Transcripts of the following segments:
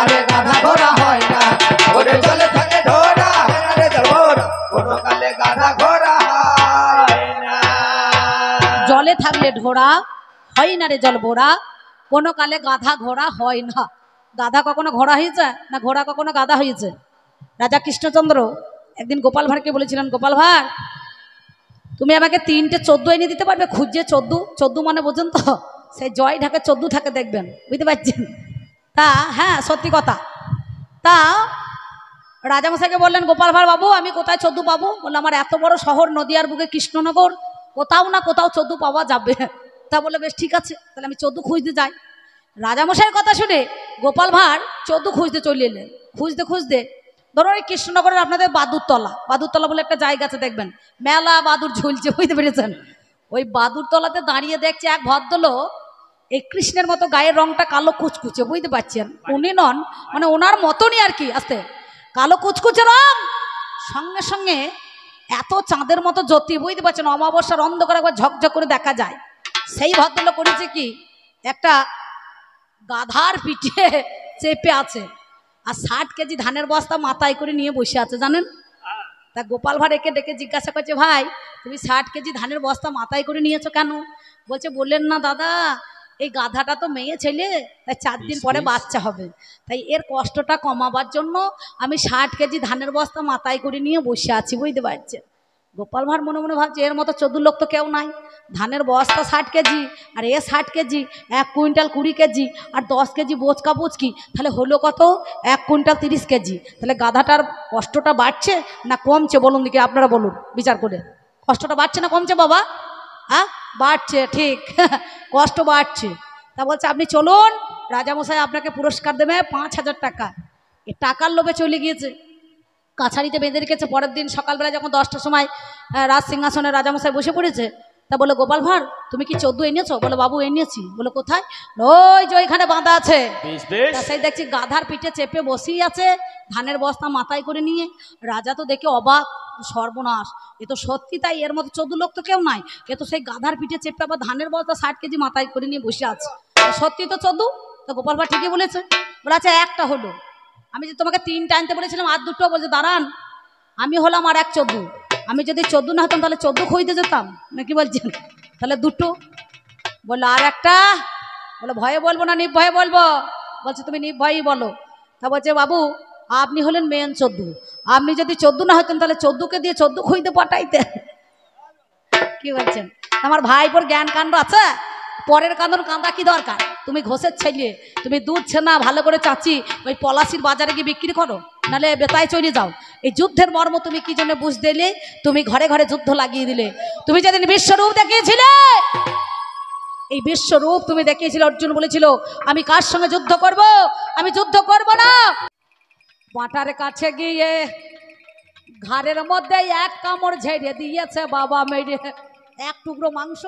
কালে গাধা ঘোড়া হয় না ওরে জলে থাকে ঢোরা হয় না রে জল ভরা কোনো কালে গাধা ঘোড়া হয় না জলে থাকলে ঢোড়া হয় না রে জল ভরা, কোনো কালে গাধা ঘোড়া হয় না। গাধা কখনো ঘোড়া হয়েছে না ঘোড়া কখনো গাধা হয়েছে? রাজা কৃষ্ণচন্দ্র একদিন গোপাল ভাঁড়কে বলেছিলেন, গোপাল ভাঁড় তুমি আমাকে 3টে 14 এনে দিতে পারবে? খুঁজছে 14 মানে বোঝেন তো, সেই জয় ঢাকে 14 থাকে দেখবেন, বুঝতে পারছেন? তা হ্যাঁ সত্যি কথা। তা রাজামশাইকে বললেন, গোপাল ভাঁড় বাবু আমি কোথায় 14 পাবো? বললো আমার এত বড় শহর নদিয়ার বুকে কৃষ্ণনগর, কোথাও না কোথাও 14 পাওয়া যাবে। তা বললো বেশ ঠিক আছে, তাহলে আমি 14 খুঁজতে যাই। রাজামশাইয়ের কথা শুনে গোপাল ভাঁড় 14 খুঁজতে চলে এলেন। খুঁজতে খুঁজতে ধরো এই কৃষ্ণনগরের আপনাদের বাদুরতলা বলে একটা জায়গা আছে, দেখবেন মেলা বাদুর ঝুলছে, বুঝতে পেরেছেন? ওই বাদুরতলাতে দাঁড়িয়ে দেখছে এক ভদ্রলোক, এই কৃষ্ণের মতো গায়ের রংটা কালো কুচকুচে, বুঝতে পারছেন? উনি নন, মানে ওনার মতনই আর কি, আস্তে কালো কুচকুচে রং, সঙ্গে সঙ্গে এত চাঁদের মতো জ্যোতি, বুঝতে পারছেন? অমাবস্যার অন্ধকার একবার ঝকঝক করে দেখা যায়। সেই ভদ্রলোক করেছে কি, একটা গাধার পিঠে চেপে আছে আর 60 কেজি ধানের বস্তা মাথায় করে নিয়ে বসে আছে, জানেন? তা গোপাল ভাঁড় একে ডেকে জিজ্ঞাসা করছে, ভাই তুমি 60 কেজি ধানের বস্তা মাথায় করে নিয়েছো কেন? বলছে বললেন না দাদা এই গাধাটা তো মেয়ে ছেলে, তাই 4 দিন পরে বাচ্চা হবে, তাই এর কষ্টটা কমাবার জন্য আমি 60 কেজি ধানের বস্তা মাথায় করে নিয়ে বসে আছি, বুঝতে পারছেন? গোপাল ভাঁড় মনে মনে ভাবছে এর মতো 14 লোক তো কেউ নাই, ধানের বস্তা 60 কেজি আর এ 60 কেজি, 1 কুইন্টাল 20 কেজি আর 10 কেজি বোচকা বুচকি, তাহলে হলো কত? 1 কুইন্টাল 30 কেজি। তাহলে গাধাটার কষ্টটা বাড়ছে না কমছে বলুন দিকে, আপনারা বলুন বিচার করে, কষ্টটা বাড়ছে না কমছে বাবা? হ্যাঁ বাড়ছে, ঠিক কষ্ট বাড়ছে। তা বলছে আপনি চলুন, রাজামশাই আপনাকে পুরস্কার দেবে 5000 টাকা। এ টাকার লোভে চলে গিয়েছে, কাছারিতে বেঁধে রেখেছে। পরের দিন সকালবেলা যখন 10টার সময় রাজ সিংহাসনে রাজামশাই বসে পড়েছে, তা বলে গোপাল ভাঁড় তুমি কি 14 এনেছো? বলে বাবু এনেছি। বলে কোথায়? ওই যে ওইখানে বাঁধা আছে। সেই দেখছি গাধার পিঠে চেপে বসেই আছে, ধানের বস্তা মাথায় করে নিয়ে। রাজা তো দেখে অবাক, সর্বনাশ, এ তো সত্যি তাই, এর মতো 14 লোক তো কেউ নাই, এ তো সেই গাধার পিঠে চেপে আবার ধানের বস্তা 60 কেজি মাথায় করে নিয়ে বসে আছে, সত্যি তো 14। তো গোপাল ভাঁড় ঠিকই বলেছে। বলে আচ্ছা একটা হলো, আমি যে তোমাকে 3টা আনতে বলেছিলাম আর 2টো, বলছে দাঁড়ান আমি হলাম আর এক 14, আমি যদি 14 না হতাম তাহলে 14 খুঁজতে যেতাম নাকি বলছেন? তাহলে 2টো। বললো আর একটা? বলে ভয়ে বলবো না নির্ভয়ে বলবো? বলছে তুমি নির্ভয়ই বলো। তা বলছে বাবু আপনি হলেন মেন 14, আপনি যদি 14 না হতেন তাহলে 14কে দিয়ে 14 খুঁজতে পাঠাইতেন, কি বলছেন? আমার ভাইপোর জ্ঞান কাণ্ড আছে, পরের কান্দন কান্দা কি দরকার? তুমি ঘষের ছেলে, তুমি দুধ ছেনা ভালো করে চাচি ওই পলাশির বাজারে গিয়ে বিক্রি করো, নাহলে বেতায় চলে যাও। এই যুদ্ধের মর্ম তুমি কি জন্য বুঝতে দিলে? তুমি ঘরে ঘরে যুদ্ধ লাগিয়ে দিলে। তুমি যেদিন বিশ্বরূপ দেখিয়েছিলে, এই বিশ্বরূপ তুমি দেখিয়েছিলে, অর্জুন বলেছিল আমি কার সঙ্গে যুদ্ধ করব? আমি যুদ্ধ করব না। বাটার কাছে গিয়ে ঘাড়ের মধ্যে এক কামড় ঝেড়ে দিয়েছে বাবা, মেরে 1 টুকরো মাংস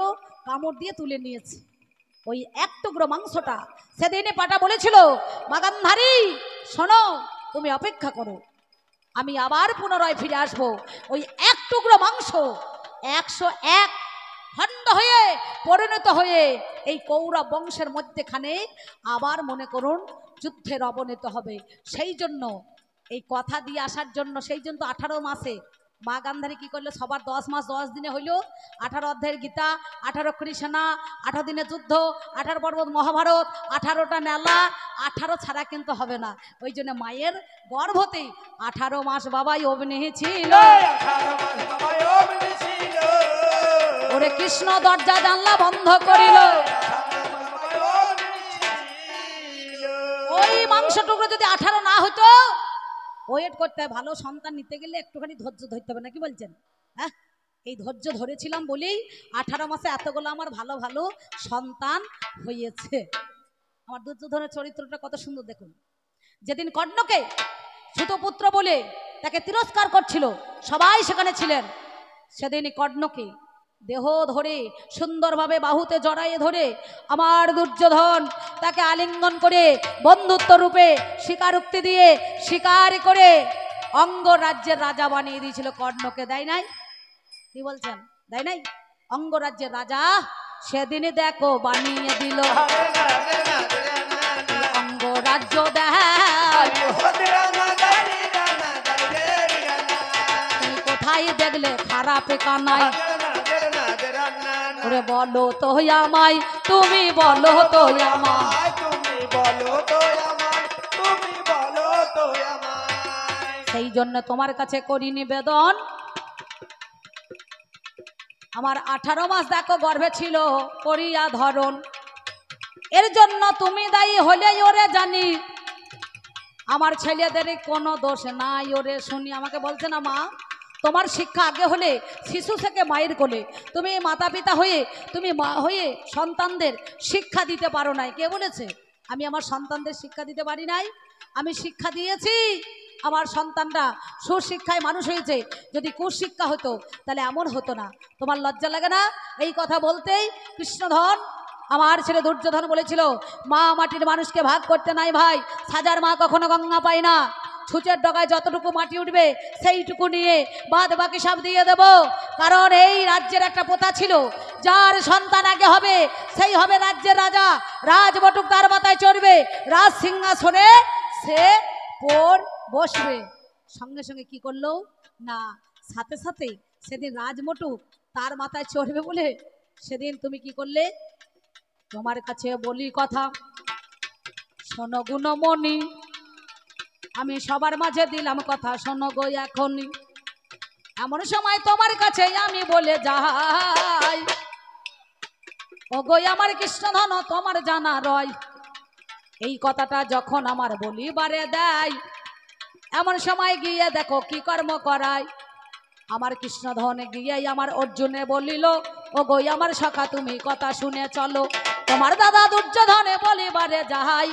কামড় দিয়ে তুলে নিয়েছে। ওই 1 টুকরো মাংসটা সেদিনে পাটা বলেছিল মা গান্ধারী শোনো তুমি অপেক্ষা করো, আমি আবার পুনরায় ফিরে আসবো। ওই 1 টুকরো মাংস 101 খণ্ড হয়ে পরিণত হয়ে এই কৌরব বংশের মধ্যেখানে আবার মনে করুন যুদ্ধের অবনীত হবে। সেই জন্য এই কথা দিয়ে আসার জন্য, সেই জন্য তো 18 মাসে মা গান্ধারী কি করলো, সবার 10 মাস 10 দিনে হইল 18 অধ্যায়ের গীতা, 18 অক্ষরী সেনা, 18 দিনের যুদ্ধ, 18 পর্বত মহাভারত, 18টা মেলা, 18 ছাড়া কিন্তু হবে না। ওই জন্য মায়ের গর্ভতেই 18 মাস বাবাই অগ্নি ছিল। ওরে কৃষ্ণ দরজা জানলা বন্ধ করিল। ওই মাংস টুকরো যদি 18 না হতো, ওয়েট করতে হয়। ভালো সন্তান নিতে গেলে একটুখানি ধৈর্য ধরতে হবে, নাকি বলছেন? হ্যাঁ এই ধৈর্য ধরেছিলাম বলেই 18 মাসে এতগুলো আমার ভালো ভালো সন্তান হয়েছে। আমার দুর্যোধনের চরিত্রটা কত সুন্দর দেখুন। যেদিন কর্ণকে সুতপুত্র বলে তাকে তিরস্কার করছিল, সবাই সেখানে ছিলেন, সেদিনই কর্ণকে দেহ ধরে সুন্দরভাবে বাহুতে জড়াইয়ে ধরে আমার দুর্যোধন তাকে আলিঙ্গন করে বন্ধুত্ব রূপে স্বীকারোক্তি দিয়ে স্বীকার করে অঙ্গরাজ্যের রাজা বানিয়ে দিয়েছিল কর্ণকে। দেয় নাই? কি বলছেন? দেয় নাই? অঙ্গরাজ্যের রাজা সেদিনে দেখো বানিয়ে দিল অঙ্গরাজ্য। বাপে কানাই ওরে বলো তো আমায় তুমি বলো তো আমায় তুমি বলো তো আমায় তুমি বলো তো আমায় সেই জন্য তোমার কাছে করি নিবেদন আমার 18 মাস দেখো গর্ভে ছিল করিয়া ধরন এর জন্য তুমি দায়ী হলে ওরে জানি আমার ছেলেদের কোনো দোষ নাই ওরে শুনি আমাকে বলছে না মা তোমার শিক্ষা আগে হলে শিশু থেকে মায়ের কোলে তুমি মাতা পিতা হয়ে তুমি মা হয়ে সন্তানদের শিক্ষা দিতে পারো নাই কে বলেছে আমি আমার সন্তানদের শিক্ষা দিতে পারি নাই আমি শিক্ষা দিয়েছি আমার সন্তানরা সুশিক্ষায় মানুষ হয়েছে যদি কুশিক্ষা হতো তাহলে এমন হতো না তোমার লজ্জা লাগে না এই কথা বলতেই কৃষ্ণধন আমার ছেলে দুর্যোধন বলেছিল মা মাটির মানুষকে ভাগ করতে নাই ভাই সাজার মা কখনো গঙ্গা পায় না ছুঁচের ডগায় যতটুকু মাটি উঠবে সেইটুকু নিয়ে বাদ বাকি সব দিয়ে দেব কারণ এই রাজ্যের একটা প্রথা ছিল যার সন্তান আগে হবে সেই হবে রাজ্যের রাজা রাজবটুক তার মাথায় চড়বে রাজ সিংহাসনে সে বসবে সঙ্গে সঙ্গে কি করলো না সাথে সাথে সেদিন রাজবটুক তার মাথায় চড়বে বলে সেদিন তুমি কি করলে তোমার কাছে বলি কথা শোনো গুণমণি আমি সবার মাঝে দিলাম কথা শোনো গো এখনই এমন সময় তোমার কাছে আমি বলে যাই ও গো আমার কৃষ্ণধন তোমার জানা রয় এই কথাটা যখন আমার বলিবারে দেয় এমন সময় গিয়ে দেখো কি কর্ম করায় আমার কৃষ্ণধন গিয়ে আমার অর্জুনে বলিল ও গো আমার সখা তুমি কথা শুনে চলো তোমার দাদা দুর্যোধনে বলিবারে যাই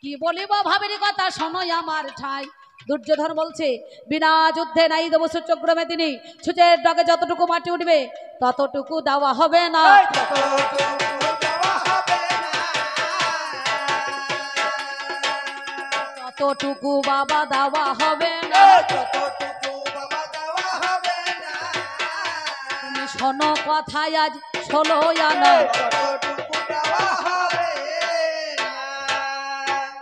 কি বলিব ভাবের কথা শোনো আমার ঠাই দুর্যোধন বলছে বিনা যুদ্ধে নাই দেব সূর্যগ্রমে তিনি ছুঁচের ডগে যতটুকু মাটি উঠবে ততটুকু দেওয়া হবে না ততটুকু বাবা দেওয়া হবে না তুমি শোনো কথায় আজ 16 আনা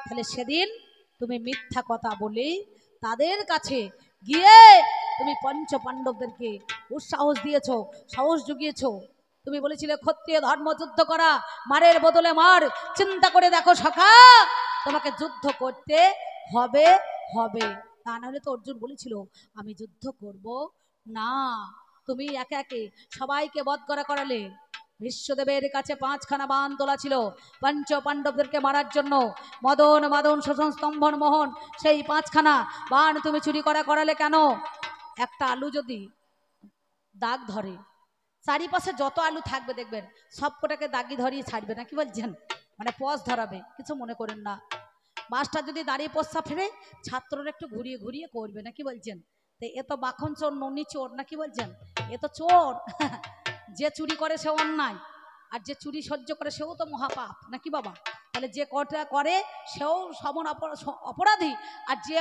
তাহলে সেদিন তুমি মিথ্যা কথা বলে তাদের কাছে গিয়ে তুমি পঞ্চ পাণ্ডবদেরকে উৎসাহস দিয়েছো সাহস জুগিয়েছো তুমি বলেছিলে ক্ষত্রিয় ধর্ম যুদ্ধ করা মারের বদলে মার চিন্তা করে দেখো সখা তোমাকে যুদ্ধ করতে হবে হবে তা নাহলে তো অর্জুন বলেছিল আমি যুদ্ধ করব না তুমি একে একে সবাইকে বধ করালে বিশ্বদেবের কাছে 5খানা বান তোলা ছিল পঞ্চ পাণ্ডবদেরকে মারার জন্য মদন মাদন শোষণ স্তম্ভন মোহন সেই 5খানা বান তুমি চুরি করালে কেন একটা আলু যদি দাগ ধরে চারিপাশে যত আলু থাকবে দেখবেন সবকটাকে দাগি ধরিয়ে ছাড়বে না কি বলছেন মানে পথ ধরাবে কিছু মনে করেন না মাস্টার যদি দাঁড়িয়ে পশ্চা ফেরে ছাত্ররা একটু ঘুরিয়ে ঘুরিয়ে করবে না কি বলছেন তো এ তো মাখন চোর ননি চোর না কি বলছেন এ তো চোর যে চুরি করে সে অন্যায় আর যে চুরি সহ্য করে সেও তো মহাপাপ নাকি বাবা তাহলে যে কটা করে সেও সমান অপরাধী আর যে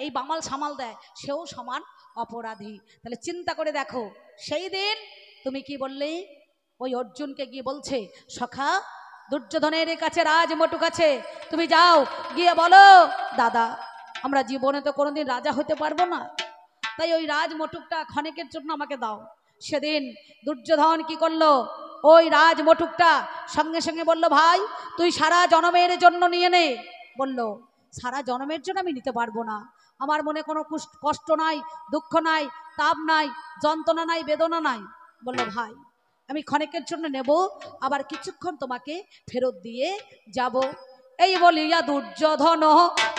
এই বামাল সামাল দেয় সেও সমান অপরাধী তাহলে চিন্তা করে দেখো সেই দিন তুমি কি বললে ওই অর্জুনকে গিয়ে বলছে সখা দুর্যোধনের কাছে রাজবটুক আছে তুমি যাও গিয়ে বলো দাদা আমরা জীবনে তো কোনোদিন রাজা হতে পারবো না তাই ওই রাজবটুকটা ক্ষণিকের জন্য আমাকে দাও সেদিন দুর্যোধন কি করলো ওই রাজবটুকটা সঙ্গে সঙ্গে বলল ভাই তুই সারা জনমের জন্য নিয়ে নে বলল সারা জনমের জন্য আমি নিতে পারবো না আমার মনে কোনো কষ্ট নাই দুঃখ নাই তাপ নাই যন্ত্রণা নাই বেদনা নাই বলল ভাই আমি ক্ষণিকের জন্য নেব আবার কিছুক্ষণ তোমাকে ফেরত দিয়ে যাব এই বলিয়া দুর্যোধন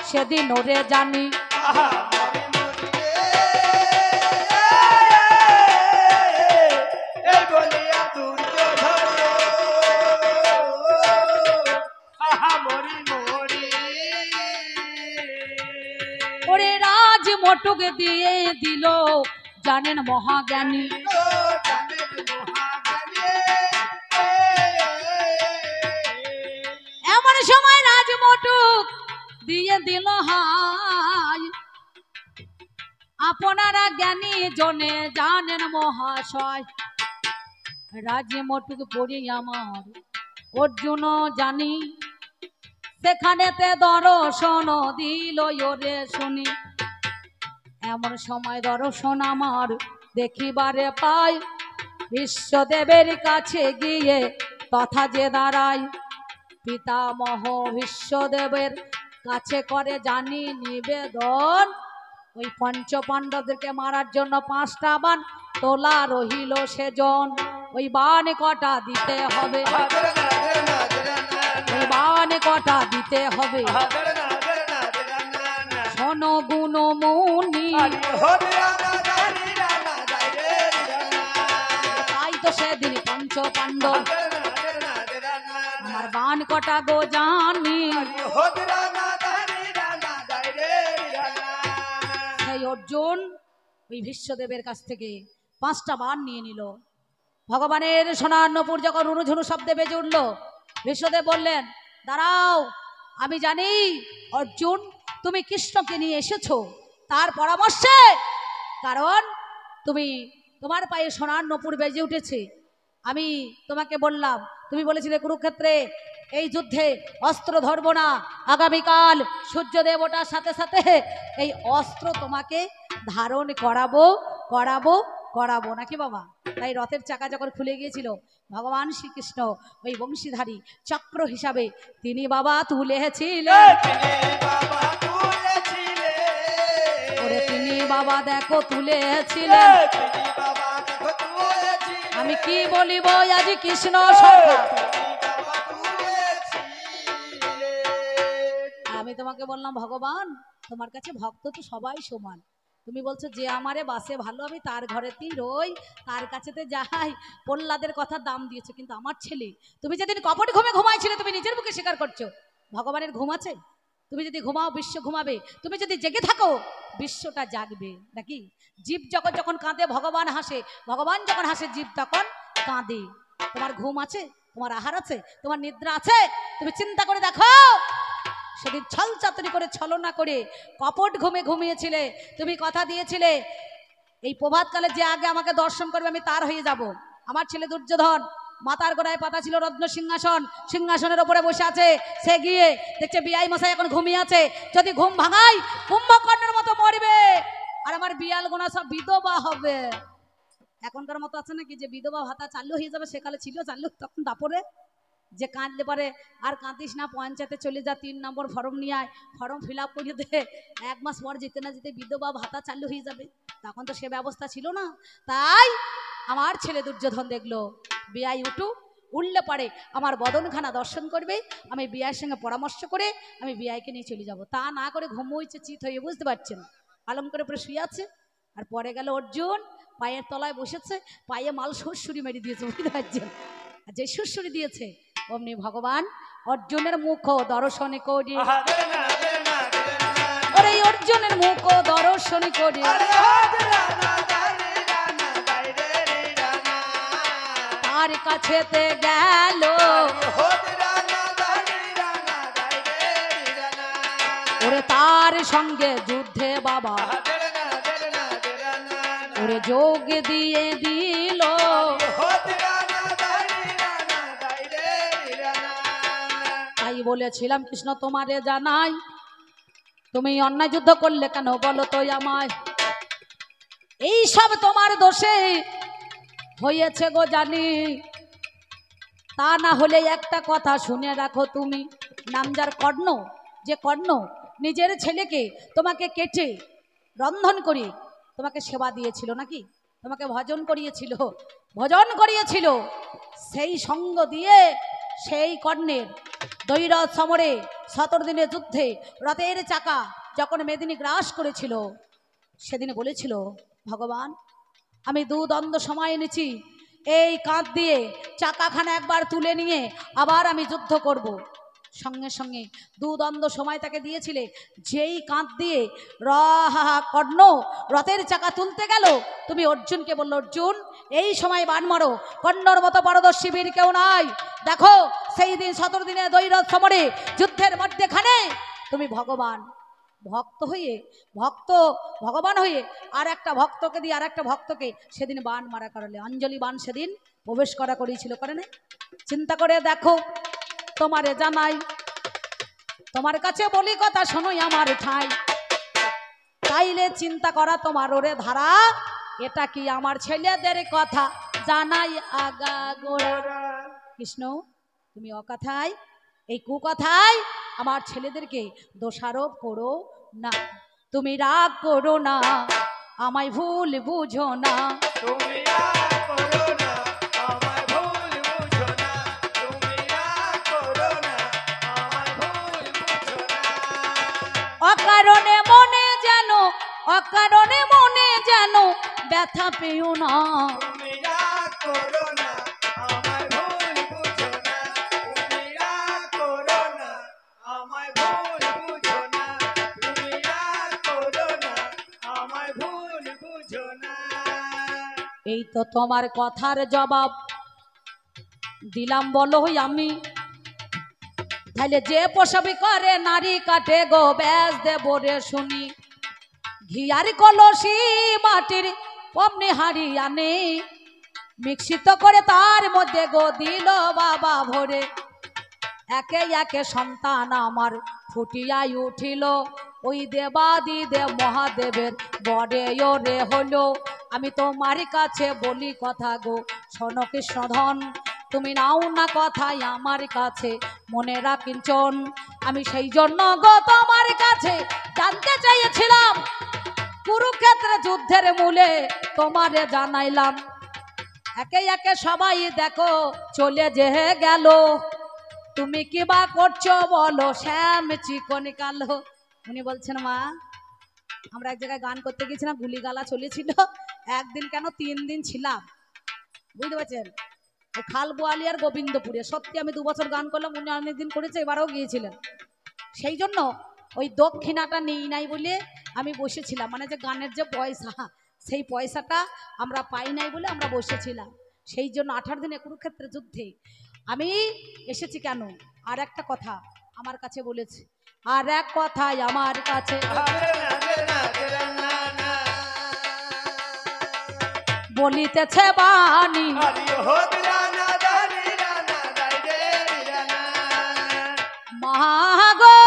সেদিন ওরে জানি ওরে রাজবটুক দিয়ে দিল জানেন মহাজ্ঞানী এমন সময় রাজবটুক দিয়ে দিল হাই আপনারা জ্ঞানী জনে জানেন মহাশয় রাজবটুক পড়ি আমার অর্জুন জানি সেখানেতে দর্শন দিল ওরে শুনি এমন সময় দর্শন আমার দেখিবারে পাই বিশ্বদেবের কাছে গিয়ে তথা যে দাঁড়ায় পিতামহ বিশ্বদেবের কাছে করে জানি নিবেদন ওই পঞ্চ পাণ্ডবদেরকে মারার জন্য 5টা বান তোলা রহিল সেজন ওই বান কটা দিতে হবে ওই বান কটা দিতে হবে শোনো গুণমুনি তাই তো সেদিন পঞ্চ পাণ্ডব আমার বান কটা গো জানি সেই অর্জুন ওই বিশ্বদেবের কাছ থেকে 5টা বান নিয়ে নিল। ভগবানের সোনার নূপুর যখন রুনুঝুনু শব্দে বেজে উঠল বিশ্বদেব বললেন দাঁড়াও আমি জানি অর্জুন তুমি কৃষ্ণকে নিয়ে এসেছো তার পরামর্শে, কারণ তুমি তোমার পায়ে সোনার নূপুর বেজে উঠেছে। আমি তোমাকে বললাম তুমি বলেছিলে কুরুক্ষেত্রে এই যুদ্ধে অস্ত্র ধরব না, আগামীকাল সূর্য দেবতার সাথে সাথে এই অস্ত্র তোমাকে ধারণ করাবো করাবো করাবো নাকি বাবা। তাই রথের চাকা যখন খুলে গিয়েছিল ভগবান শ্রীকৃষ্ণ ওই বংশীধারী চক্র হিসাবে তিনি বাবা তুলেছিলেন। ওরে তিনি বাবা দেখো তুলেছিলেন। আমি কি বলিব আজ কৃষ্ণ সখা, আমি তোমাকে বললাম ভগবান তোমার কাছে ভক্ত তো সবাই সমান। তুমি বলছো যে আমারে বাসে ভালো আমি তার ঘরেতেই রই, তার কাছেতে যাই, প্রহ্লাদের কথা দাম দিয়েছো। কিন্তু আমার ছেলে তুমি যেদিন কপট ঘুমে ঘুমাইছিলে তুমি নিজের মুখে স্বীকার করছো ভগবানের ঘুম আছে। তুমি যদি ঘুমাও বিশ্ব ঘুমাবে, তুমি যদি জেগে থাকো বিশ্বটা জাগবে নাকি। জীব যখন যখন কাঁদে ভগবান হাসে, ভগবান যখন হাসে জীব তখন কাঁদে। তোমার ঘুম আছে, তোমার আহার আছে, তোমার নিদ্রা আছে, তুমি চিন্তা করে দেখো। সেদিন ছল চাতুরি করে ছলনা করে কপট ঘুমে ঘুমিয়েছিলে, তুমি কথা দিয়েছিলে এই প্রভাতকালে যে আগে আমাকে দর্শন করবে আমি তার হয়ে যাব। আমার ছেলে দুর্যোধন মাথার গোড়ায় পাতা ছিল রত্ন সিংহাসন, সিংহাসনের ওপরে বসে আছে, সে গিয়ে দেখছে বিয়াই মশাই এখন ঘুমিয়ে আছে, যদি ঘুম ভাঙাই কুম্ভকর্ণের মতো মরবে আর আমার বিয়াল গোনা সব বিধবা হবে। এখনকার মতো আছে নাকি যে বিধবা ভাতা চালু হয়ে যাবে, সেকালে ছিল চালু তখন দাপরে যে কাঁদলে পারে আর কাঁদিস না পঞ্চায়েতে চলে যা 3 নম্বর ফর্ম নিয়ে আয়, ফর্ম ফিল আপ করে দে, 1 মাস পর যেতে না যেতে বিধবা ভাতা চালু হয়ে যাবে। তখন তো সে ব্যবস্থা ছিল না। তাই আমার ছেলে দুর্যোধন দেখলো বিয়াই উঠলে পারে আমার বদনখানা দর্শন করবে, আমি বিয়াইয়ের সঙ্গে পরামর্শ করে আমি বিয়াইকে নিয়ে চলে যাব। তা না করে ঘুমোইছে চিত হয়ে, বুঝতে পারছেন, পালন করে পরে শুয়ে আছে। আর পরে গেল অর্জুন পায়ের তলায় বসেছে, পায়ে মাল সুরসুরি মেরে দিয়েছে, বুঝতে পারছেন। আর যে সুরসুরি দিয়েছে অমনি ভগবান অর্জুনের মুখ দর্শন করি, ওরে অর্জুনের মুখ দর্শন করি তার কাছেতে গেল, ওরে তার সঙ্গে যুদ্ধে বাবা ওরে যোগ দিয়ে দিল। তাই বলেছিলাম কৃষ্ণ তোমারে জানাই তুমি অন্যায় যুদ্ধ করলে কেন বলো তো আমায়, এই সব তোমার দোষে হয়েছে গো জানি। তা না হলে একটা কথা শুনে রাখো তুমি, নাম যার কর্ণ, যে কর্ণ নিজের ছেলেকে তোমাকে কেটে রন্ধন করে তোমাকে সেবা দিয়েছিল নাকি, তোমাকে ভজন করিয়েছিল, সেই সঙ্গ দিয়ে সেই কর্ণের দৈরথ সমরে 17 দিনের যুদ্ধে রথের চাকা যখন মেদিনী গ্রাস করেছিল সেদিন বলেছিল ভগবান আমি 2 দ্বন্দ্ব সময় এনেছি, এই কাঁধ দিয়ে চাকাখানা একবার তুলে নিয়ে আবার আমি যুদ্ধ করব। সঙ্গে সঙ্গে 2 দ্বন্দ্ব সময় তাকে দিয়েছিলে, যেই কাঁধ দিয়ে কর্ণ রথের চাকা তুলতে গেল তুমি অর্জুনকে বললো অর্জুন এই সময় বান মারো, কর্ণর মতো পারদর্শী বীর কেউ নাই। দেখো সেই দিন 17 দিনে দৈরথ সমরে যুদ্ধের মধ্যেখানে তুমি ভগবান ভগবান হয়ে আর একটা ভক্তকে দিয়ে আর একটা ভক্তকে সেদিন বান মারা করালে, অঞ্জলি বান সেদিন প্রবেশ করা করেছিল, করে না? চিন্তা করে দেখো, তোমারে জানাই তোমার কাছে বলি কথা শোনোই আমার ঠাই, তাইলে চিন্তা করা তোমার ওরে ধারা এটা কি আমার ছেলেদের কথা জানাই আগা গোড়া। কৃষ্ণ তুমি অকথায় এই কুকথায় আমার ছেলেদেরকে দোষারোপ করো না, তুমি রাগ করো না, আমায় ভুল বুঝো না। তুমি রাগ করো না, আমায় ভুল বুঝো না। তুমি রাগ করো না, আমায় ভুল বুঝো না। অকারণে মনে যেন ব্যথা পেও না। তুমি রাগ করো না, আমায় ভুল বুঝো না। তুমি রাগ করো না, আমায় ভুল বুঝো না। তুমি রাগ করো না, আমায় ভুল বুঝো না। এই তো তোমার কথার জবাব দিলাম বলো আমি, তাহলে যে প্রসবী করে নারী কাটে গো ব্যাস দেব রে শুনি। ঘিয়ার কলসি মাটির অমনি হাড়ি আনে, মিশ্রিত করে তার মধ্যে গো দিল বাবা ভরে। একে একে সন্তান আমার ফুটিয়াই উঠিল, ওই দেবাদি দেব মহাদেবের বড়ে রে হলো। আমি তোমার কাছে বলি কথা গো শোনো কৃষ্ণধন, তুমি নাও না কথাই আমার কাছে মনে রাখিনচন। আমি সেই জন্য গো তোমার কাছে জানতে চাইছিলাম, কুরুক্ষেত্রে যুদ্ধের মূলে তোমারে জানাইলাম। একে একে সবাই দেখো চলে যে গেল, তুমি কি বা করছো বলো শ্যাম চিকন কালো। উনি বলছেন মা আমরা এক জায়গায় গান করতে গেছিলাম, গুলি গালা চলেছিল, একদিন কেন 3 দিন ছিলাম, বুঝতে পারছেন, খাল বোয়ালি আর গোবিন্দপুরে। সত্যি আমি 2 বছর গান করলাম, উনি অনেকদিন করেছে, এবারও গিয়েছিলেন। সেই জন্য ওই দক্ষিণাটা নেই নাই বলে আমি বসেছিলাম, মানে যে গানের যে পয়সা সেই পয়সাটা আমরা পাই নাই বলে আমরা বসেছিলাম। সেই জন্য 18 দিনে কুরুক্ষেত্রের যুদ্ধে আমি এসেছি। কেন আর একটা কথা আমার কাছে বলেছে, আর এক কথাই আমার কাছে বলিতেছে বাণী, মহাগো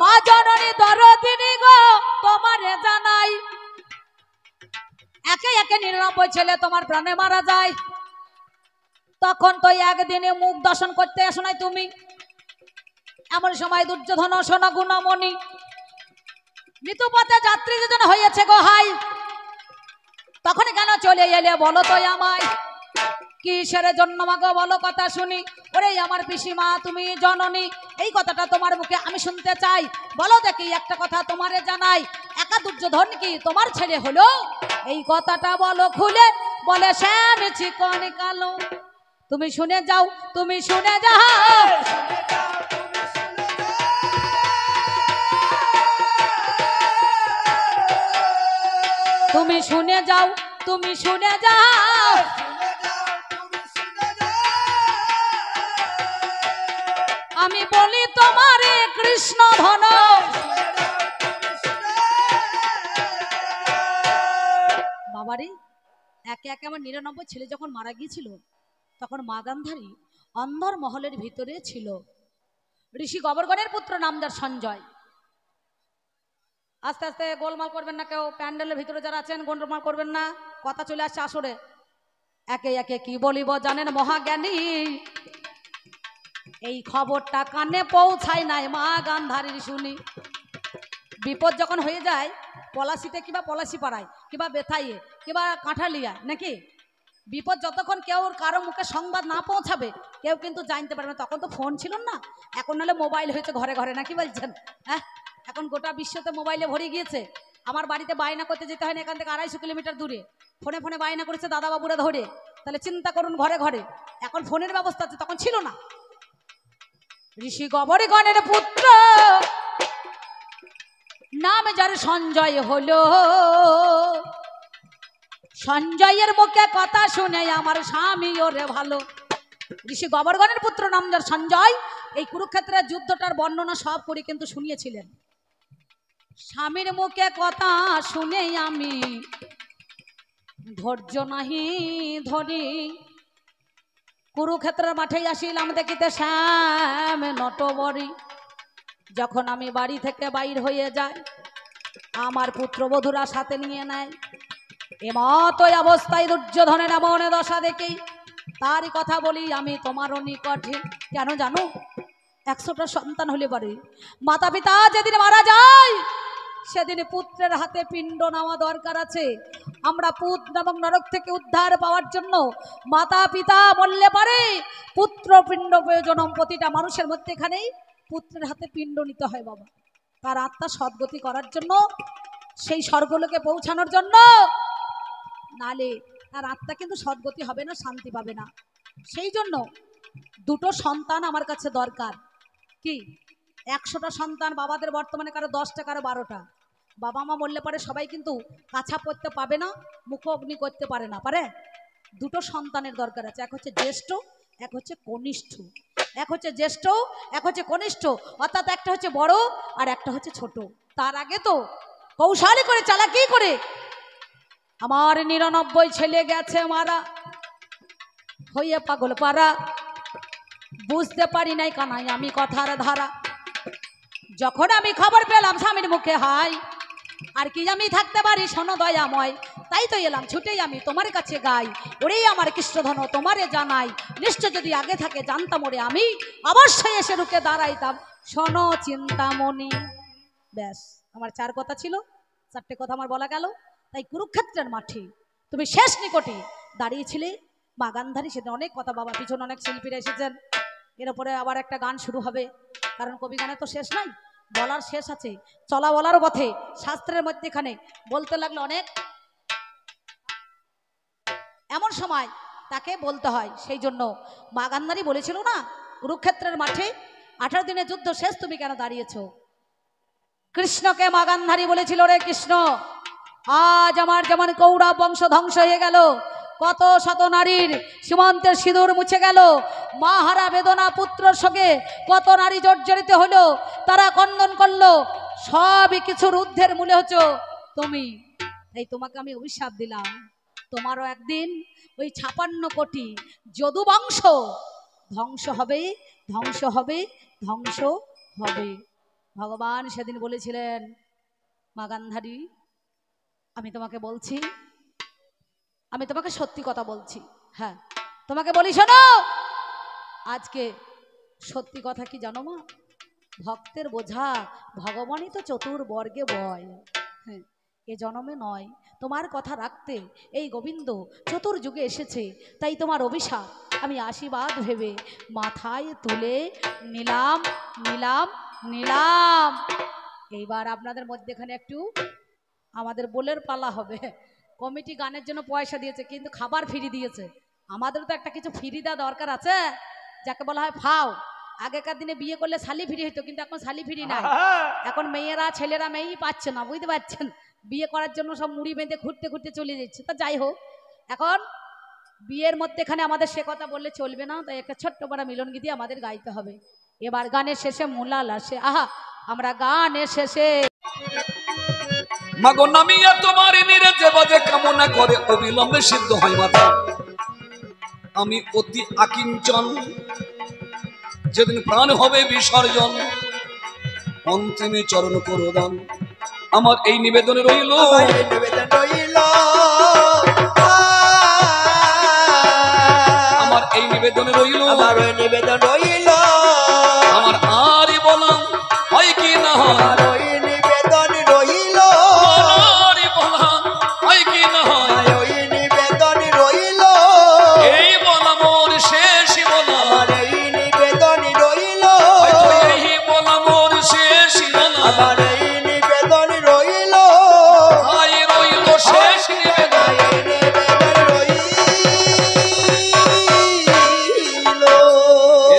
মা জননী দরদিনী গো তোমারে জানাই, একে একে 99 ছেলে তোমার প্রাণে মারা যায়। তখন তো একদিনে মুখ দর্শন করতে আসো নাই তুমি, এমন সময় দুর্যোধন সোনা গুণমণি মৃত্যুপথে যাত্রী যোজন হয়েছে গো হাই। তখন কেন চলে এলে বলো তো আমায়, কিসের জন্য মাগো বলো কথা শুনি। ওরে আমার পিসিমা তুমি জননী, এই কথাটা তোমার মুখে আমি শুনতে চাই, বলো দেখি একটা কথা তোমারে জানাই, একা দুর্যোধন কি তোমার ছেলে হলো? এই কথাটা বলো খুলে, বলে শ্যাম চিকন কালো। তুমি শুনে যাও, তুমি শুনে যাও, তুমি শুনে যাও, তুমি শুনে যাও, আমি বলি তোমারে কৃষ্ণ ধন। বাবারে একে একে আমার 99 ছেলে যখন মারা গিয়েছিল, তখন মা গান্ধারী অন্ধর মহলের ভিতরে ছিল। ঋষি গোবর্ধনের পুত্র নামদার সঞ্জয়। আস্তে আস্তে গোলমাল করবেন না কেউ, প্যান্ডেলের ভিতরে যারা আছেন গোলমাল করবেন না, কথা চলে আসছে আসরে। একে একে কি বলিব জানেন মহাজ্ঞানী, এই খবরটা কানে পৌঁছায় নাই মা গান্ধারীর শুনি। বিপদ যখন হয়ে যায় পলাশিতে কিবা পলাশি পাড়ায় কিবা বেথাইয়ে কিবা কাঁঠালিয়া নাকি, বিপদ যতক্ষণ কেউ কারো মুখে সংবাদ না পৌঁছাবে কেউ কিন্তু জানতে পারবে না। তখন তো ফোন ছিল না, এখন নাহলে মোবাইল হয়েছে ঘরে ঘরে, নাকি বলছেন? হ্যাঁ এখন গোটা বিশ্বতে মোবাইলে ভরে গিয়েছে। আমার বাড়িতে বায়না করতে যেতে হয় না, এখান থেকে 250 কিলোমিটার দূরে, ফোনে ফোনে বায়না করেছে দাদা বাবুরা ধরে। তাহলে চিন্তা করুন ঘরে ঘরে এখন ফোনের ব্যবস্থা আছে, তখন ছিল না। ঋষি গোবর্ধনের পুত্র নাম যার সঞ্জয় হলো, সঞ্জয়ের মুখে কথা শুনে আমার স্বামী ওরে ভালো। ঋষি গোবর্ধনের পুত্র নাম যার সঞ্জয় এই কুরুক্ষেত্রের যুদ্ধটার বর্ণনা সব করে কিন্তু শুনিয়েছিলেন। স্বামীর মুখে কথা শুনে আমি ধৈর্য নাহি ধরি, কুরুক্ষেত্রের মাঠে আসিলাম দেখিতে শ্যাম নটবরী। যখন আমি বাড়ি থেকে বাইর হয়ে যাই, আমার পুত্রবধূরা সাথে নিয়ে নেয়। এমতই অবস্থায় দুর্যোধনের এমন দশা দেখি তারই কথা বলি আমি তোমারও নিকটে। কেন জানো? 100টা সন্তান হলে পারে, মাতা পিতা যেদিন মারা যায় সেদিন পুত্রের হাতে পিণ্ড নেওয়া দরকার আছে। আমরা পুত্র এবং নরক থেকে উদ্ধার পাওয়ার জন্য মাতা পিতা বললে পারে পুত্র পিণ্ড প্রয়োজন। প্রতিটা মানুষের মধ্যে এখানেই পুত্রের হাতে পিণ্ড নিতে হয় বাবা, তার আত্মা সদ্গতি করার জন্য, সেই স্বর্গলোকে পৌঁছানোর জন্য। নালে তার আত্মা কিন্তু সদ্গতি হবে না, শান্তি পাবে না। সেই জন্য দুটো সন্তান আমার কাছে দরকার। কি 100টা সন্তান বাবাদের বর্তমানে কারো 10টা কারো 12টা। বাবা মা মরলে পারে সবাই কিন্তু কাছা পড়তে পাবে না, মুখ অগ্নি করতে পারে না, পারে। দুটো সন্তানের দরকার আছে, এক হচ্ছে জ্যেষ্ঠ, এক হচ্ছে কনিষ্ঠ। এক হচ্ছে জ্যেষ্ঠ, এক হচ্ছে কনিষ্ঠ, অর্থাৎ একটা হচ্ছে বড় আর একটা হচ্ছে ছোট। তার আগে তো কৌশলী করে চালাকি করে আমার 99 ছেলে গেছে মারা, হইয়া পাগল পারা। বুঝতে পারি নাই কানাই আমি কথার ধারা। যখন আমি খবর পেলাম স্বামীর মুখে হাই, আর কি আমি থাকতে পারি শোনো দয়াময়, তাই তো এলাম ছুটেই আমি তোমার কাছে গাই। ওরেই আমার কৃষ্ণধন তোমারে জানাই, নিশ্চয় যদি আগে থাকে জানতাম ওরে আমি অবশ্যই এসে রুকে দাঁড়াইতাম। শোনো চিন্তামণি। ব্যাস, আমার 4 কথা ছিল, 4টে কথা আমার বলা গেল। তাই কুরুক্ষেত্রের মাঠে তুমি শেষ নিকটে দাঁড়িয়েছিলে মা গান্ধারী। সেদিন অনেক কথা, বাবা পিছনে অনেক শিল্পীরা এসেছেন, এর উপরে আবার একটা গান শুরু হবে, কারণ কবি গানে তো শেষ নাই, বলার শেষ আছে। চলা বলার পথে শাস্ত্রের মধ্যে এখানে বলতে লাগলো অনেক, এমন সময় তাকে বলতে হয়। সেই জন্য মা গান্ধারী বলেছিল না, কুরুক্ষেত্রের মাঠে 18 দিনের যুদ্ধ শেষ, তুমি কেন দাঁড়িয়েছ? কৃষ্ণকে মা গান্ধারী বলেছিল, রে কৃষ্ণ, আজ আমার যেমন কৌরব বংশ ধ্বংস হয়ে গেল, কত শত নারীর সীমান্তের সিঁদুর মুছে গেল, মা হারা বেদনা পুত্র সঙ্গে কত নারী জর্জরিত হলো, তারা কন্দন করলো, সবই কিছুর ঊর্ধ্বের মূলে হচ্ছ তুমি। তাই তোমাকে আমি অভিশাপ দিলাম, তোমারও একদিন ওই 56 কোটি যদু বংশ ধ্বংস হবে, ধ্বংস হবে, ধ্বংস হবে। ভগবান সেদিন বলেছিলেন, মা গান্ধারী আমি তোমাকে বলছি, আমি তোমাকে সত্যি কথা বলছি। হ্যাঁ, তোমাকে বলি শোনো, আজকে সত্যি কথা কি জানো মা? ভক্তের বোঝা ভগবানই তো চতুর্বর্গে বয়। হ্যাঁ, এ জন্মে নয়, তোমার কথা রাখতে এই গোবিন্দ চতুর্যুগে এসেছে। তাই তোমার অভিশাপ আমি আশীর্বাদ ভেবে মাথায় তুলে নিলাম, নিলাম, নিলাম। এইবার আপনাদের মধ্যেখানে একটু আমাদের বোলের পালা হবে। কমিটি গানের জন্য পয়সা দিয়েছে, কিন্তু খাবার ফ্রি দিয়েছে। আমাদের তো একটা কিছু ফ্রি দেওয়া দরকার আছে, যাকে বলা হয় ফাও। আগেকার দিনে বিয়ে করলে শালি ফ্রি হতো, কিন্তু এখন শালি ফ্রি নাই। এখন মেয়েরা ছেলেরা মেয়েই পাচ্ছে না, বুঝতে পারছেন? বিয়ে করার জন্য সব মুড়ি বেঁধে ঘুরতে ঘুরতে চলে যাচ্ছে। তা যাই হোক, এখন বিয়ের মধ্যেখানে আমাদের সে কথা বললে চলবে না, তাই একটা ছোট্ট বড় মিলন গীতি আমাদের গাইতে হবে। এবার গানের শেষে মুলাল আসে। আহা, আমরা গানের শেষে মাগো নামিয়া তোমার নিরেজে বাজে কামনা করে অবিলম্বে সিদ্ধ হয় মাতা। আমি অতি আকিঞ্চন, যেদিন প্রাণ হবে বিসর্জন, অন্তিমে চরণ করদান। আমার এই নিবেদনে রইল, আমার এই নিবেদনে রইল, আমার ওই নিবেদন রইল, আমার আরই বলা হয় কি না হয়, আমার ওই নিবেদন রইল, আরই বলা হয় কি না হয়, আমার ওই নিবেদন রইল, এই বলা মোর শেষ বলা, আমার এই নিবেদন রইল, হয়তো এই বলা মোর শেষ বলা, আমার এই নিবেদন রইল, আই রইল শেষ নিবেদন। এই নিবেদন রইল।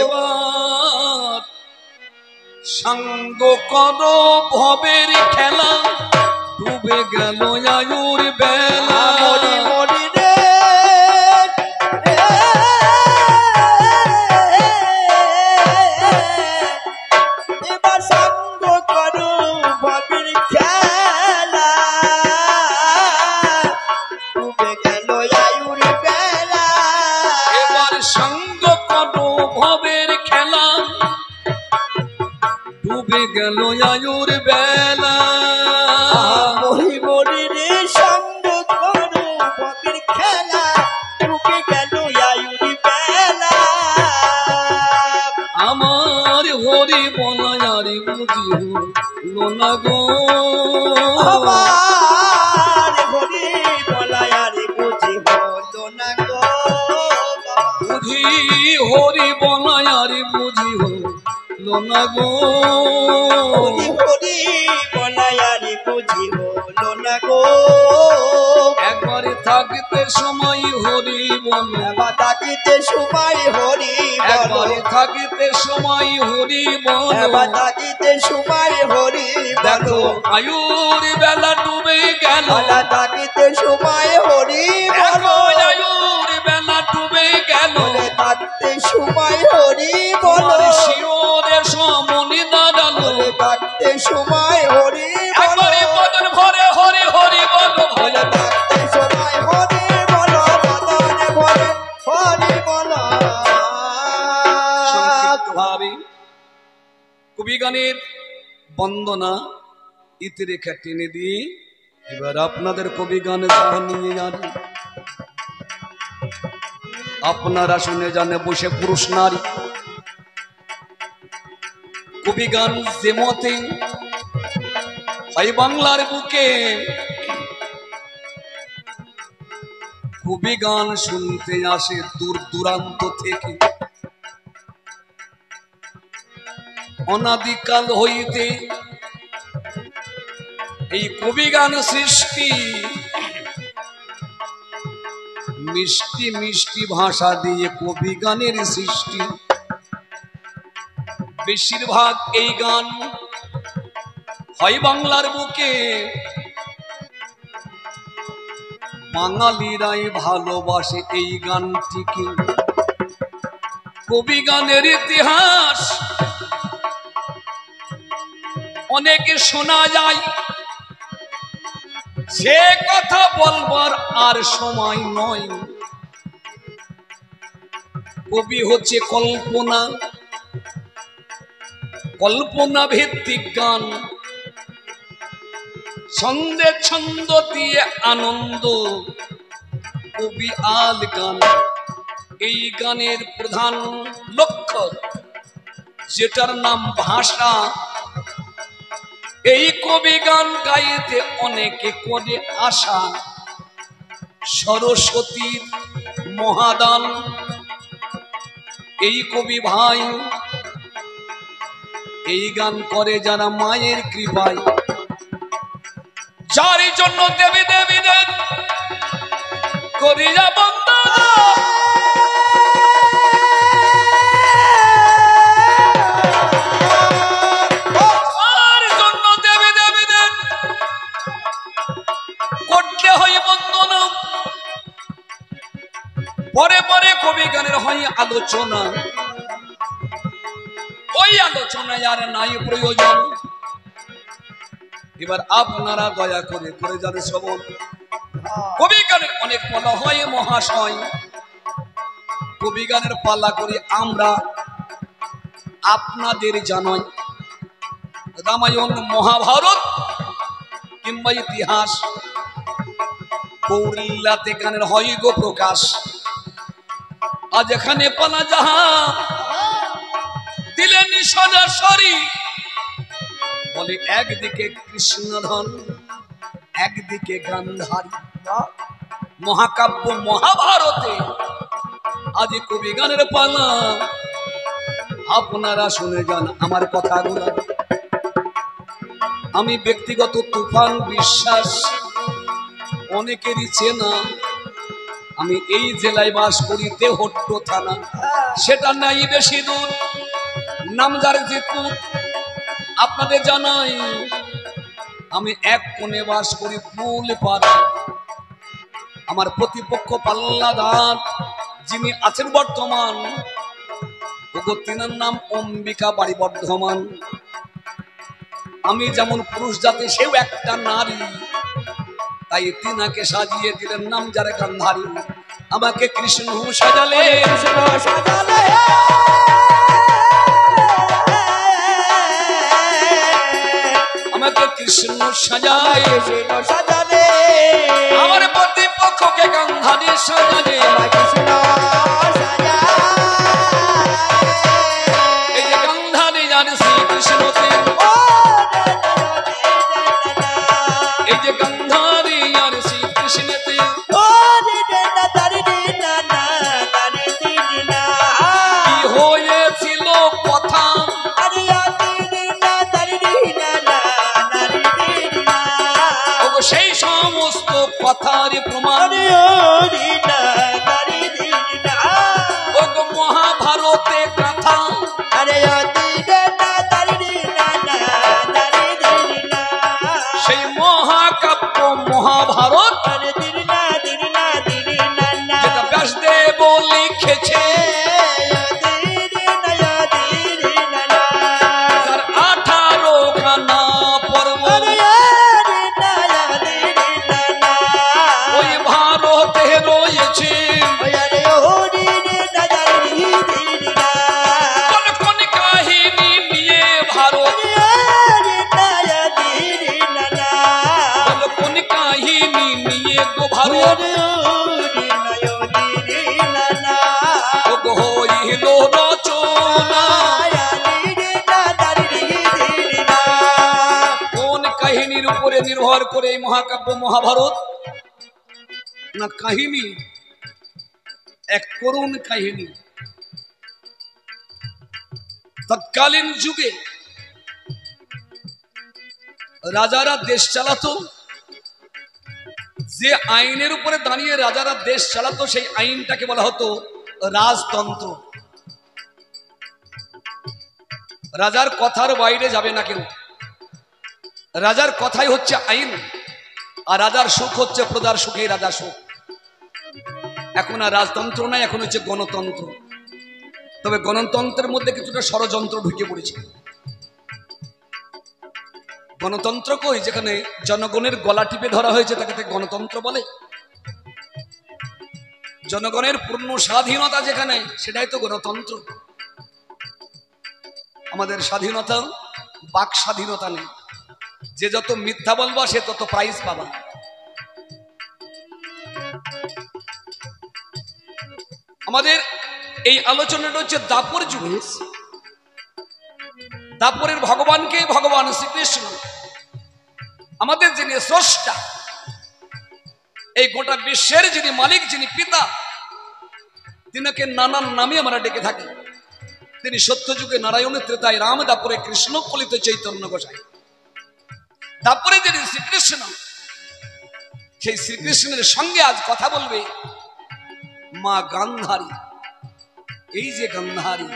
এবার সাঙ্গ করো ভবের খেলা, ডুবে গেল আয়ুর বেলা। মরি মরি রে, এবার সঙ্গ করো ভবের খেলা। ডুবে গেল আয়ুর বেলা মরি মরি রে সঙ্গ করো বাপের খেলা ডুবে গেল আয়ুরি বেলা আমার হরি বলায়ারি বুঝি হলো না গো আমার হরি বলায়ারি বুঝি হলো না গো বুঝি হরি বলায়ারি বুঝি হলো না গো হরি হরি বলায়ারি বুঝি হলো না গো একবারে থাকতে সময় হরি বলো এবার তাকিতে সময় হরি বলো একবারে থাকিতে সময় হরি বলো এবার তাকিতে সময় হরি দেখো বলো আয়ুর বেলা ডুবে গেল বলা তাকিতে সময় হরি দেখো বলো আয়ুর বেলা ডুবে গেল বলে তাকিতে সময় হরি বলো আমার শিওরের সমনি দাঁড়ালো বলে তাকিতে সময় হরি বলো একবারে বদন ভরে হরি হরি বলো বলে তাকিতে সময় হরি বলো বদনে ভরে হরি বলো সংক্ষিপ্তভাবে কবি গানের বন্দনা ইতি রেখা টেনে দিয়ে এবার আপনাদের কবি গানে নিয়ে যান আপনারা শুনে জানে বসে পুরুষ নারী কবি গান যে মতে হয় বাংলার বুকে কবি গান শুনতে আসে দূর দূরান্ত থেকে অনাদিকাল হইতে এই কবি গান সৃষ্টি মিষ্টি মিষ্টি ভাষা দিয়ে কবি গানের সৃষ্টি বেশিরভাগ এই গান হয় বাংলার বুকে বাঙালিরাই ভালোবাসে এই গানটিকে কবি গানের ইতিহাস অনেকে শোনা যায় সে কথা বলবার আর সময় নয় কবি হচ্ছে কল্পনা কল্পনা ভিত্তিক গান ছন্দে ছন্দ দিয়ে আনন্দ কবি আল গান এই গানের প্রধান লক্ষ্য যেটার নাম ভাষা এই কবি গান গাইতে অনেকে করে আশা সরস্বতীর মহাদান এই কবি ভাই এই গান করে যারা মায়ের কৃপায় যার জন্য দেবী দেবীদের করিয়া বন্দনা যার জন্য দেবী দেবীদের করতে হয় বন্দনা পরে পরে কবি গানের হয় আলোচনা ওই আলোচনায় আর নাই প্রয়োজন এবার আপনারা দয়া করে করে যাবে শ্রবণ কবি গানের অনেক বলা হয় মহাশয় কবি গানের পালা করে আমরা আপনাদের জানাই রামায়ণ মহাভারত কিংবা ইতিহাস কৌরিল্লাতে গানের হয় গো প্রকাশ আজ এখানে পালা যাহা দিলেন সরাসরি বলে একদিকে কৃষ্ণধন একদিকে গান্ধারী মহাকাব্য মহাভারতে আজ কবি গানের পালা আপনারা শুনে যান আমার কথাগুলো আমি ব্যক্তিগত তুফান বিশ্বাস অনেকেরই চেনা আমি এই জেলায় বাস করি দেহট্ট থানা সেটা নাই বেশি দূর নামজার জিতপুর আপনাদের জানাই আমি এক কোণে বাস করি ফুল পাড়া আমার প্রতিপক্ষ পাল্লাদার যিনি আছেন বর্তমান তিনার নাম অম্বিকা বাড়ি বর্ধমান আমি যেমন পুরুষ জাতি সেও একটা নারী তাই তিনাকে সাজিয়ে দিলেন নাম যার গান্ধারী আমাকে কৃষ্ণ সাজালে সাজায় কৃষ্ণ সাজালে আমার প্রতিপক্ষকে গান্ধারী সাজালে আমার কৃষ্ণ সাজালে এই যে গান্ধারী আর শ্রীকৃষ্ণতে এই যে গান্ধারী আর শ্রীকৃষ্ণতে কি হয়েছিল কথা ওগো সেই সমস্ত কথার প্রমাণ ওগো মহাভারতে কথা সেই মহাকাব্য মহাভারত যেটা ব্যাসদেব লিখেছে তার 18 খানা পর্ব ওই ভারতে রয়েছে কোন কোন কাহিনী নিয়ে ভারত কোন কোন কাহিনী নিয়ে গো ভারত ওগো হইল রচনা কোন কাহিনীর উপরে নির্ভর করে এই মহাকাব্য মহাভারত না কাহিনী এক করুণ কাহিনী তৎকালীন যুগে রাজারা দেশ চালাতো যে আইনের উপরে দাঁড়িয়ে রাজারা দেশ চালাতো সেই আইনটাকে বলা হতো রাজতন্ত্র রাজার কথার বাইরে যাবে না কেউ রাজার কথাই হচ্ছে আইন আর রাজার সুখ হচ্ছে প্রজার সুখে রাজার সুখ এখন আর রাজতন্ত্র নাই এখন হচ্ছে গণতন্ত্র তবে গণতন্ত্রের মধ্যে কিছুটা ষড়যন্ত্র ঢুকে পড়েছে গণতন্ত্র কই যেখানে জনগণের গলা টিপে ধরা হয়েছে তাকে গণতন্ত্র বলে জনগণের পূর্ণ স্বাধীনতা যেখানে সেটাই তো গণতন্ত্র আমাদের স্বাধীনতা বাক স্বাধীনতা নেই যে যত মিথ্যা বলবা সে তত প্রাইজ পাবা আমাদের এই আলোচনাটা হচ্ছে দাপর যুগে দাপরের ভগবানকে ভগবান শ্রীকৃষ্ণ আমাদের যিনি স্রষ্টা এই গোটা বিশ্বের যিনি মালিক যিনি পিতা তিনাকে নানান নামে আমরা ডেকে থাকি তিনি সত্যযুগে নারায়ণ ত্রেতায় রাম দাপরে কৃষ্ণ কলিত চৈতন্য গোসাই তারপরে যিনি শ্রীকৃষ্ণ সেই শ্রীকৃষ্ণের সঙ্গে আজ কথা বলবে মা গান্ধারী এই যে গান্ধারী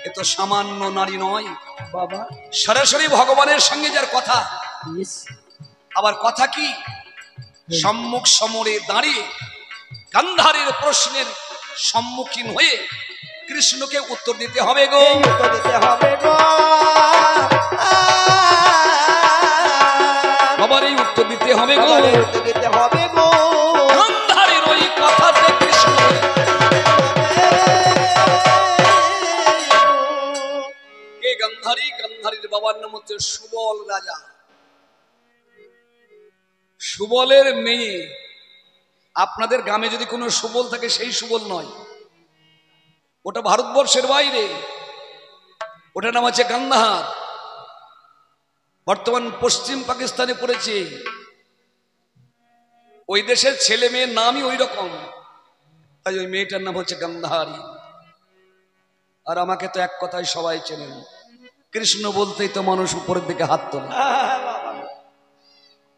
এ তো সামান্য নারী নয় বাবা সরাসরি ভগবানের সঙ্গে যার কথা আবার কথা কি সম্মুখ সমরে দাঁড়িয়ে গান্ধারীর প্রশ্নের সম্মুখীন হয়ে কৃষ্ণকে উত্তর দিতে হবে গো উত্তর দিতে হবে গো বাবার এই উত্তর দিতে হবে গো উত্তর দিতে হবে গো গান্ধারীর ওই কথাতে কৃষ্ণ কে গান্ধারী গান্ধারীর বাবার নাম হচ্ছে সুবল রাজা সুবলের মেয়ে আপনাদের গ্রামে যদি কোনো সুবল থাকে সেই সুবল নয় ওটা ভারতবর্ষের বাইরে ওটার নাম হচ্ছে গান্ধার বর্তমান পশ্চিম পাকিস্তানে পড়েছে ওই দেশের ছেলে মেয়ের নামই ওই রকম তাই ওই মেয়েটার নাম হচ্ছে গান্ধারী আর আমাকে তো এক কথায় সবাই চেনেন কৃষ্ণ বলতেই তো মানুষ উপরের দিকে হাত তোলে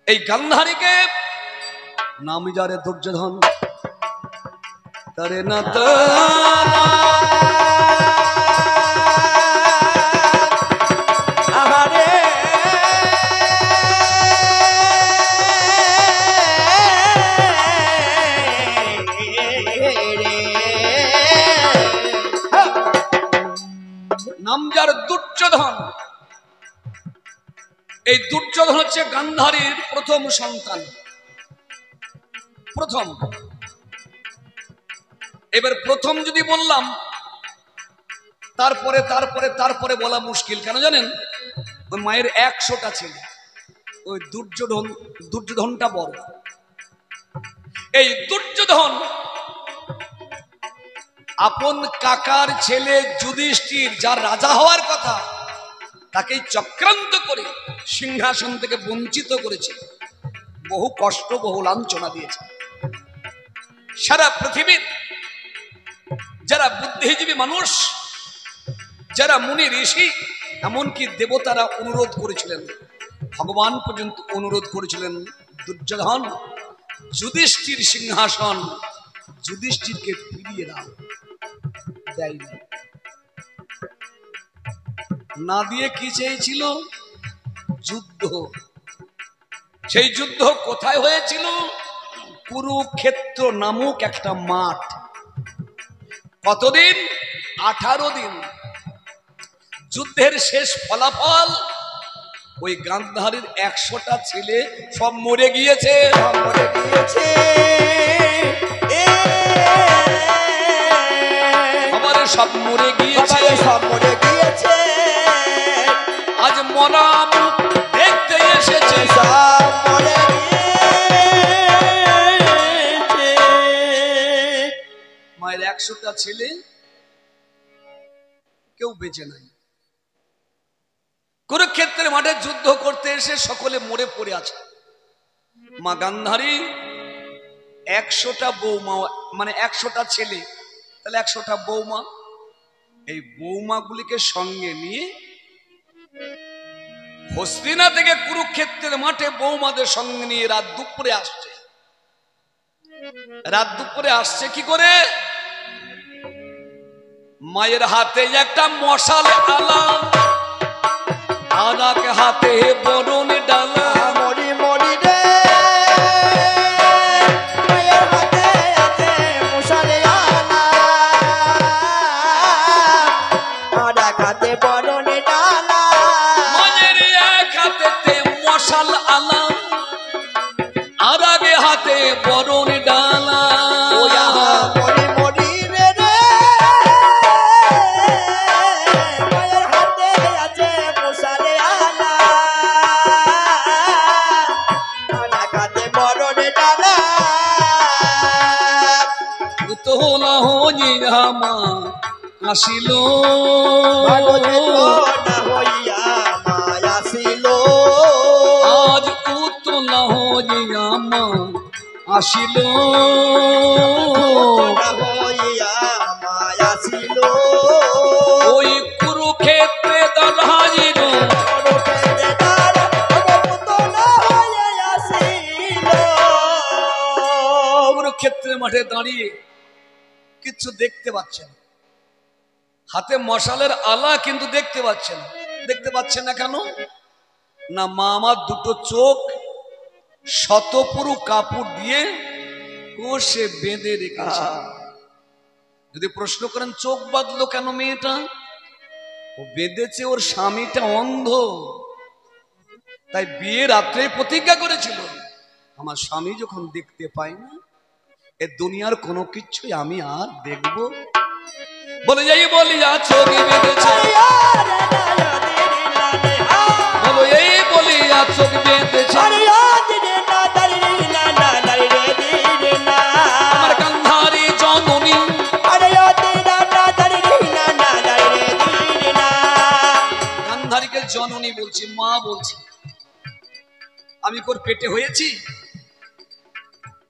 এই গান্ধারীকে নাম যারে দুর্যোধন তারে না আহারে নাম যার দুর্যোধন এই দুর্যোধন হচ্ছে গান্ধারীর প্রথম সন্তান প্রথম এবার প্রথম যদি বললাম তারপরে তারপরে তারপরে বলা মুশকিল কেন জানেন ওই মায়ের 100টা ছেলে ওই দুর্যোধনটা বড়। এই দুর্যোধন আপন কাকার ছেলে যুধিষ্ঠির, যার রাজা হওয়ার কথা, তাকে চক্রান্ত করে সিংহাসন থেকে বঞ্চিত করেছে, বহু কষ্ট বহু লাঞ্ছনা দিয়েছে। সারা পৃথিবীর যারা বুদ্ধিজীবী মানুষ, যারা মুনি ঋষি, এমনকি দেবতারা অনুরোধ করেছিলেন, ভগবান পর্যন্ত অনুরোধ করেছিলেন, দুর্যোধন যুধিষ্ঠির সিংহাসন যুধিষ্ঠিরকে ফিরিয়ে দাও, দেয়নি। না দিয়ে কি চেয়েছিল? যুদ্ধ। সেই যুদ্ধ কোথায় হয়েছিল? কুরুক্ষেত্র নামক একটা মাঠ। কতদিন? 18 দিন। যুদ্ধের শেষ ফলাফল, ওই গান্ধারীর 100টা ছেলে সব মরে গিয়েছে। সব মরে গিয়েছে। আজ মরা মুখ দেখতে এসেছে। মায়ের 100টা ছেলে কেউ বেঁচে নাই। কুরুক্ষেত্রের মাঠে যুদ্ধ করতে এসে সকলে মরে পড়ে আছে। মা গান্ধারী 100টা বৌমা, মানে 100টা ছেলে, তাহলে 100টা বৌমা, এই বৌমাগুলিকে সঙ্গে নিয়ে হস্তিনা থেকে কুরুক্ষেত্রের মাঠে বৌমাদের সঙ্গে নিয়ে রাত দুপুরে আসছে। রাত দুপুরে আসছে কি করে? মায়ের হাতে একটা মশাল আলা, আর এক হাতে বরণ ডালা। মরি মরি রে, মায়ের হাতে আছে মশালে আলা, আর এক হাতে বরণ ডালা। মায়ের এক হাতে মশাল আলা, আর এক হাতে বরণ ডালা। মরি মরি রে রে, মায়ের হাতে আছে মশালে আলা, আর এক হাতে বরণ ডালা। তোলা হইয়া মা আসিল, না হইয়া মায়া ছিল, আজ উতলা হইয়া মা আসিল। না হইয়া মায়া ছিল, ওই কুরুক্ষেত্রে দাঁড়াইল, কুরুক্ষেত্রের মাঠে দাঁড়িয়ে কিচ্ছু দেখতে পাচ্ছেন, হাতে মশালের আলা কিন্তু দেখতে পাচ্ছেন। দেখতে পাচ্ছেন না কেন? না, মা আমার দুটো চোখ শতপুরু কাপড় দিয়ে কোষে বেঁধে রেখেছে। যদি প্রশ্ন করেন চোখ বাঁধলো কেন মেয়েটা, ও বেঁধেছে, ওর স্বামীটা অন্ধ, তাই বিয়ে রাত্রে প্রতিজ্ঞা করেছিল, আমার স্বামী যখন দেখতে পাই না, এ দুনিয়ার কোনো কিছুই আমি আর দেখব। বলে যাই বলিয়া চোখ বেঁধেছে, বলো এই বলিয়া চোখ বেঁধেছে। আমার গান্ধারী জননী, গান্ধারীকে জননী বলছি, মা বলছি। আমি তোর পেটে হয়েছি,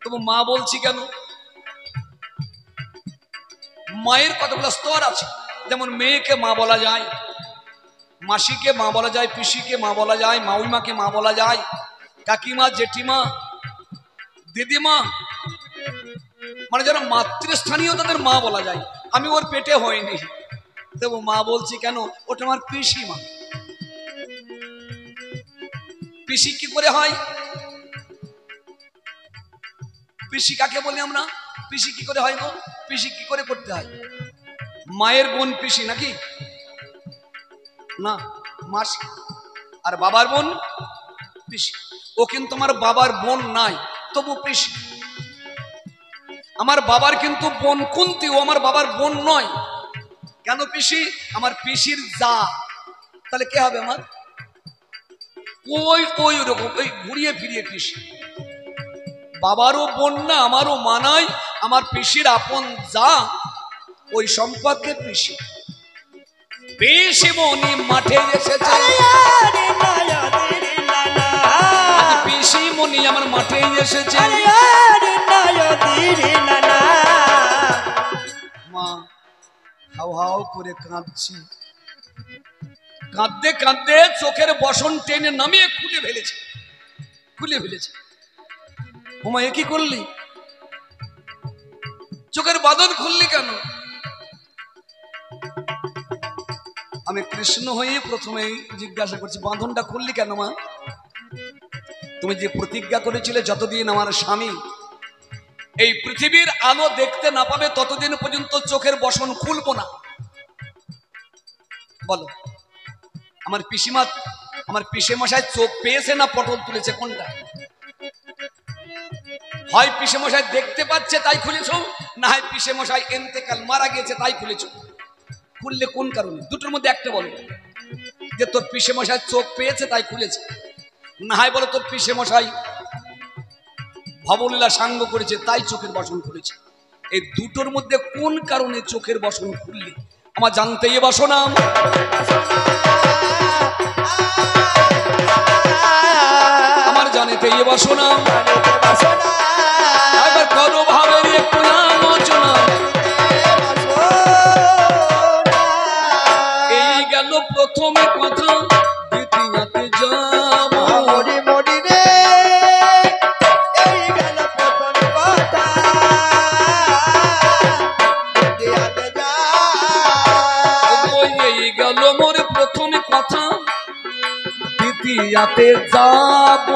তবু মা বলছি কেন? মায়ের কতগুলো স্তর আছে। যেমন মেয়েকে মা বলা যায়, মাসিকে মা বলা যায়, পিসিকে মা বলা যায়, মাউইমাকে মা বলা যায়, কাকিমা, জেঠিমা, দিদিমা, মানে যারা মাতৃস্থানীয় তাদের মা বলা যায়। আমি ওর পেটে হয়নি, তবু মা বলছি কেন? ওটা আমার পিসিমা। পিসি কি করে হয়? পিসি কাকে বলি আমরা? পিসি কি করে হয় গো? পিসি কি করে করতে হয়? মায়ের বোন পিসি নাকি? না, মাসি। আর বাবার বোন পিসি। ও কিন্তু আমার বাবার বোন নাই, তবু পিসি। আমার বাবার কিন্তু বোন কুন্তি, ও আমার বাবার বোন নয়। কেন পিসি? আমার পিসির যা। তাহলে কে হবে আমার? ওই ওই রকম ওই ঘুরিয়ে ফিরিয়ে পিসি। বাবারও বোন না, আমারও মানাই, আমার পিসির আপন যা, ওই সম্পর্কে পিসি। পিসিমণি মাঠে এসেছে, পিসিমণি আমার মাঠে এসেছে। মা হাও হাও করে কাঁদছি, কাঁদতে কাঁদতে চোখের বসন টেনে নামিয়ে খুলে ফেলেছে, খুলে ফেলেছে। ওমা এ কি করলি, চোখের বাঁধন খুললি কেন? আমি কৃষ্ণ হয়ে প্রথমে জিজ্ঞাসা করছি, বাঁধনটা খুললি কেন মা? তুমি যে প্রতিজ্ঞা করেছিলে যতদিন আমার স্বামী এই পৃথিবীর আলো দেখতে না পাবে ততদিন পর্যন্ত চোখের বসন খুলবো না, বলো। আমার পিসিমা, আমার পিসে মশাই চোখ পেয়েছে না পটল তুলেছে, কোনটা? হয় পিসে মশাই দেখতে পাচ্ছে তাই খুলেছো, না হয় পিসে মশাই এন্তেকাল মারা গিয়েছে তাই খুলেছো। খুললে কোন কারণে? দুটোর মধ্যে একটা বলো, যে তোর পিসে মশাই চোখ পেয়েছে তাই খুলেছে, না হয় বলো তোর পিসে মশাই ভবলীলা সাঙ্গ করেছে তাই চোখের বসন খুলেছে। এই দুটোর মধ্যে কোন কারণে চোখের বসন খুললি আমার জানতেই বাসনা। আমার জানিতেই বাসনা, একবার করো ভাবের একটু আলোচনা। এই গেল প্রথমে কথা, দ্বিতীয়তে যাব। এই গেল মোর প্রথমে কথা, দ্বিতীয়তে যাব।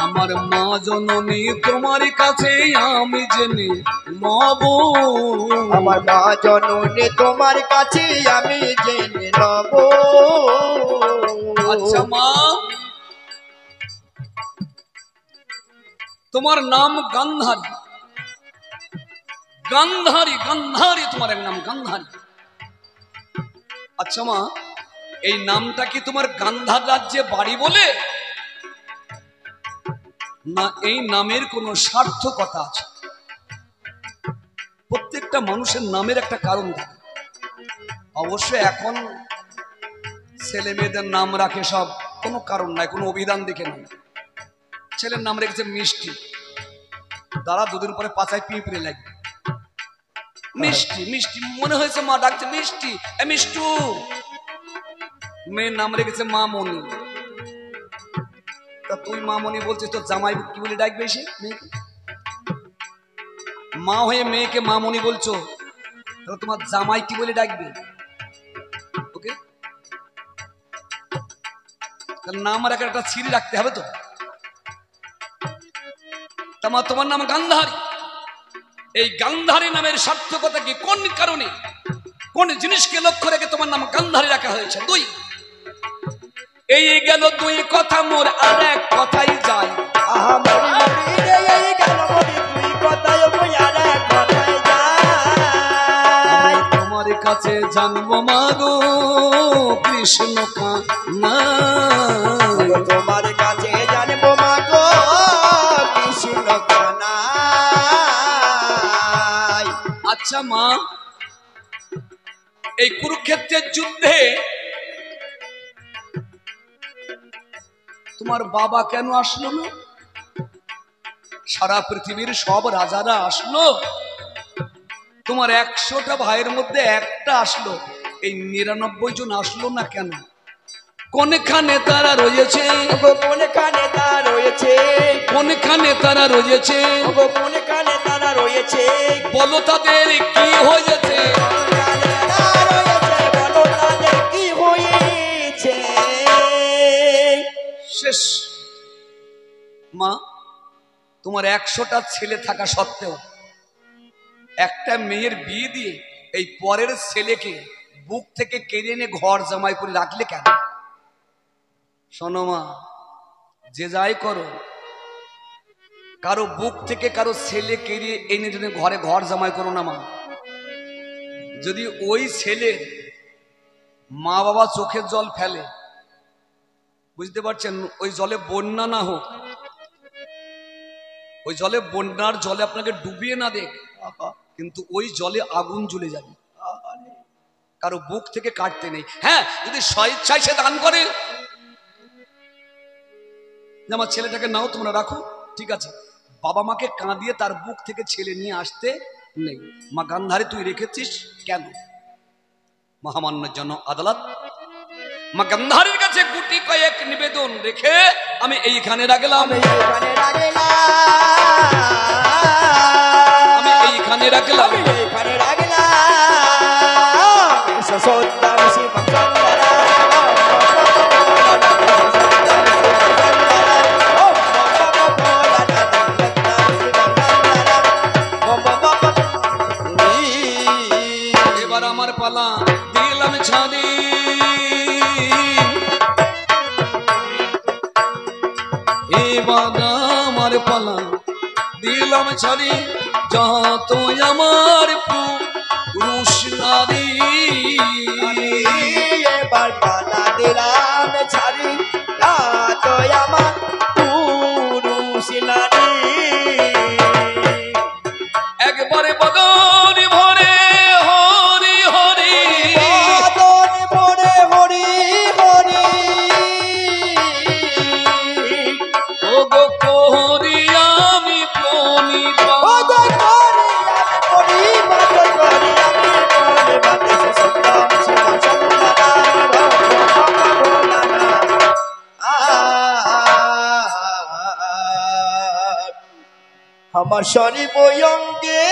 আমার মা জননী তোমার কাছে আমি জেনে নব, আমার মা জননী তোমার কাছে আমি জেনে নেব। আচ্ছা মা, তোমার নাম গান্ধারী, গান্ধারী, গান্ধারী তোমার এক নাম গান্ধারী। আচ্ছা মা, এই নামটা কি তোমার গান্ধার রাজ্যে বাড়ি বলে, না এই নামের কোনো সার্থকতা আছে? প্রত্যেকটা মানুষের নামের একটা কারণ থাকে। অবশ্য এখন ছেলে মেয়েদের নাম রাখে সব কোনো কারণ নাই, কোনো অভিধান দেখে নাই। ছেলের নাম রেখেছে মিষ্টি, দাঁড়া দুদিন পরে পাছায় পিঁপড়ে লাগবে। মিষ্টি মিষ্টি মনে হয়েছে মা ডাকছে মিষ্টি, এ মিষ্টু। মেয়ের নাম রেখেছে মামনি, তা তুই মামনি বলছিস, তোর জামাই কি বলে ডাকবে সে মেয়েকে? মা হয়ে মেয়েকে মামনি বলছো, তাহলে তোমার জামাই কি বলে ডাকবে ওকে? নাম আর একটা ছিঁড়ি রাখতে হবে তো। তোমার নাম গান্ধারী, এই গান্ধারী নামের সার্থকতা কি? কোন কারণে, কোন জিনিসকে লক্ষ্য রেখে তোমার নাম গান্ধারী রাখা হয়েছে? দুই, এই গেল দুই কথা, মোর আর এক কথাই যায়। তোমার কাছে জানবো মাগো কৃষ্ণ কানা, তোমার কাছে জানবো মাগো কৃষ্ণ কানা। আচ্ছা মা, এই কুরুক্ষেত্রের যুদ্ধে তোমার বাবা কেন আসলো না? সারা পৃথিবীর সব রাজারা আসলো, তোমার 100টা ভাইয়ের মধ্যে একটা আসলো, এই 99 জন আসলো না কেন? কোনখানে তারা রয়েছে, কোনখানে তারা রয়েছে, কোনখানে তারা রয়েছে, কোনখানে তারা রয়েছে, বলো তাদের কি হয়েছে? বলো তাদের কি হয়েছে। শেষ। মা, তোমার 100টা ছেলে থাকা সত্ত্বেও একটা মেয়ের বিয়ে দিয়ে এই পরের ছেলেকে বুক থেকে কেড়ে এনে ঘর জামাই করে রাখলে কেন? শোনো মা, যে যাই করো কারো বুক থেকে কারো ছেলে কেড়িয়ে এনে যদি ঘরে ঘর জামাই করো না মা, যদি ওই ছেলে মা বাবা চোখের জল ফেলে, বুঝতে পারছেন, ওই জলে বন্যা না হোক, ওই জলে বন্যার জলে আপনাকে ডুবিয়ে না দেখ, কিন্তু ওই জলে আগুন জ্বলে যাবে। কারো বুক থেকে কাটতে নেই। হ্যাঁ, যদি স্বেচ্ছায় সে দান করে, আমার ছেলেটাকে নাও তোমরা রাখো, ঠিক আছে, বাবা মাকে কাঁদিয়ে তার বুক থেকে ছেলে নিয়ে আসতে নেই। মা গান্ধারী তুই রেখেছিস কেন? মহামান্য জন আদালত মা গান্ধারীর কাছে গুটি কয়েক নিবেদন রেখে আমি এইখানে রাখলাম, আমি এইখানে রাখলাম। এবার আমার পালা, দিলাম ছাড়ি, এবার আমার পালা, দিলাম ছাড়ি, যত আমার পুরুষ নারী। এবার পালা দিলাম ছাড়ি, যত আমার পুরুষ নারী। একবারে বদন ভরে হরি হরি, বদন ভরে হরি হরি, ও গো করি আমি প্রণিপাত, ও গো করি আমি প্রণিপাত, সত্যম শিবম শঙ্করায় ভোলানা। আমার শরীর অঙ্গে